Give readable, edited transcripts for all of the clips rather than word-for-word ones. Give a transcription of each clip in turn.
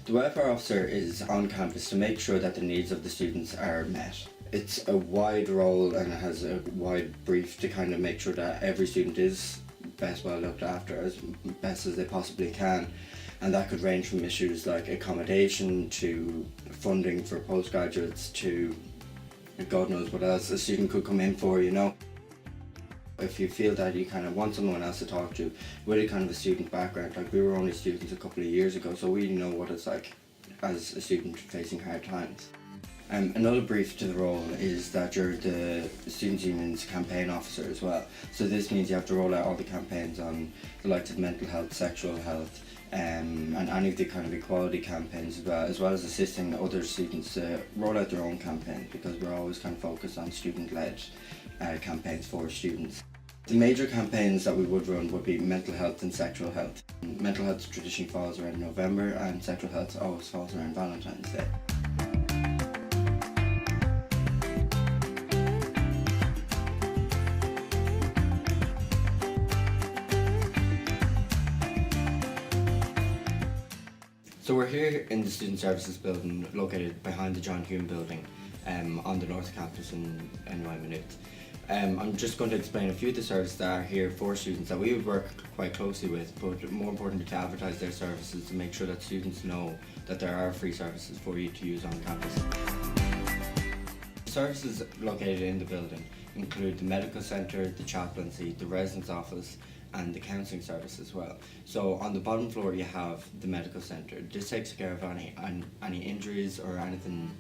The welfare officer is on campus to make sure that the needs of the students are met. It's a wide role and it has a wide brief to kind of make sure that every student is best well looked after as best as they possibly can, and that could range from issues like accommodation to funding for postgraduates to God knows what else a student could come in for, you know. If you feel that you kind of want someone else to talk to with a kind of a student background, like we were only students a couple of years ago, so we know what it's like as a student facing hard times. Another brief to the role is that you're the Students' Union's campaign officer as well. So this means you have to roll out all the campaigns on the likes of mental health, sexual health, and any of the kind of equality campaigns as well as assisting other students to roll out their own campaigns, because we're always kind of focused on student-led campaigns for students. The major campaigns that we would run would be mental health and sexual health. Mental health traditionally falls around November and sexual health always falls around Valentine's Day. So we're here in the Student Services building located behind the John Hume building on the North Campus in NUI Maynooth. I'm just going to explain a few of the services that are here for students that we would work quite closely with, but more importantly to advertise their services to make sure that students know that there are free services for you to use on campus. The services located in the building include the medical centre, the chaplaincy, the residence office and the counselling service as well. So on the bottom floor you have the medical centre. This takes care of any injuries or anything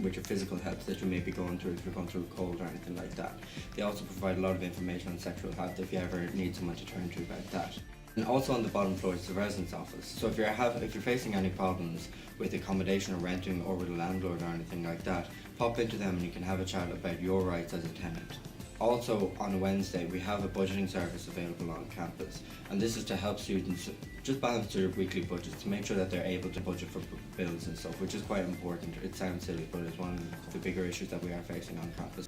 with your physical health that you may be going through if you're going through a cold or anything like that. They also provide a lot of information on sexual health if you ever need someone to turn to about that. And also on the bottom floor is the residence office. So if you're facing any problems with accommodation or renting or with a landlord or anything like that, pop into them and you can have a chat about your rights as a tenant. Also on a Wednesday we have a budgeting service available on campus, and this is to help students just balance their weekly budgets to make sure that they're able to budget for bills and stuff, which is quite important. It sounds silly, but it's one of the bigger issues that we are facing on campus.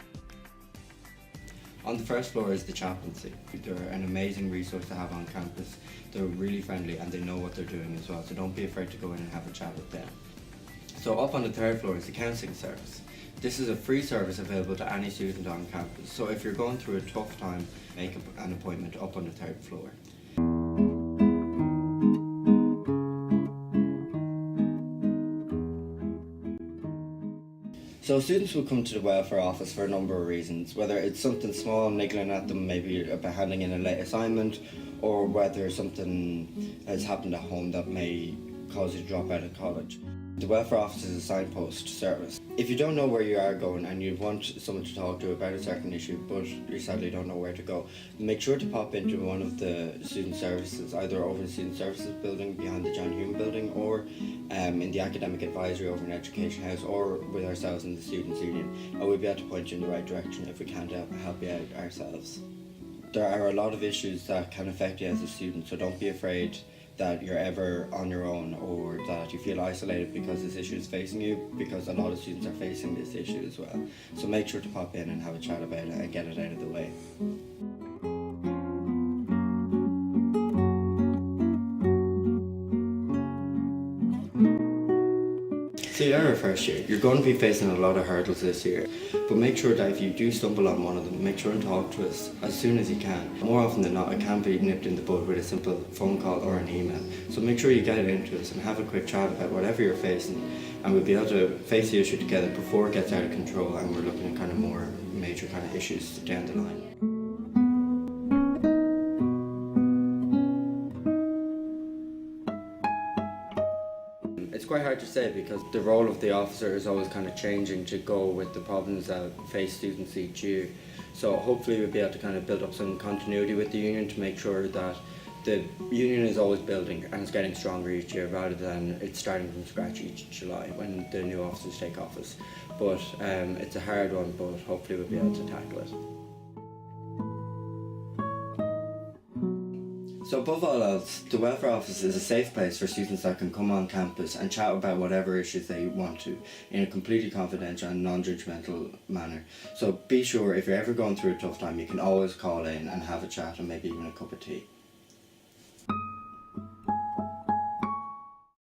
On the first floor is the chaplaincy. They're an amazing resource to have on campus. They're really friendly and they know what they're doing as well, so don't be afraid to go in and have a chat with them. So up on the third floor is the counselling service. This is a free service available to any student on campus, so if you're going through a tough time, make an appointment up on the third floor. So students will come to the welfare office for a number of reasons, whether it's something small niggling at them, maybe about handing in a late assignment, or whether something has happened at home that may cause you to drop out of college. The welfare office is a signpost service. If you don't know where you are going and you want someone to talk to about a certain issue but you sadly don't know where to go, make sure to pop into one of the student services, either over the Student Services building behind the John Hume building, or in the Academic Advisory over in Education House, or with ourselves in the Students' Union, and we'll be able to point you in the right direction if we can't help you out ourselves. There are a lot of issues that can affect you as a student, so don't be afraid that you're ever on your own or that you feel isolated because this issue is facing you, because a lot of students are facing this issue as well. So make sure to pop in and have a chat about it and get it out of the way. So you're a first year, you're going to be facing a lot of hurdles this year, but make sure that if you do stumble on one of them, make sure and talk to us as soon as you can. More often than not, it can be nipped in the bud with a simple phone call or an email. So make sure you get it into us and have a quick chat about whatever you're facing, and we'll be able to face the issue together before it gets out of control and we're looking at kind of more major kind of issues down the line. It's quite hard to say because the role of the officer is always kind of changing to go with the problems that face students each year. So hopefully we'll be able to kind of build up some continuity with the union to make sure that the union is always building and it's getting stronger each year rather than it's starting from scratch each July when the new officers take office. But it's a hard one, but hopefully we'll be able to tackle it. So above all else, the welfare office is a safe place for students that can come on campus and chat about whatever issues they want to in a completely confidential and non-judgmental manner. So be sure if you're ever going through a tough time, you can always call in and have a chat and maybe even a cup of tea.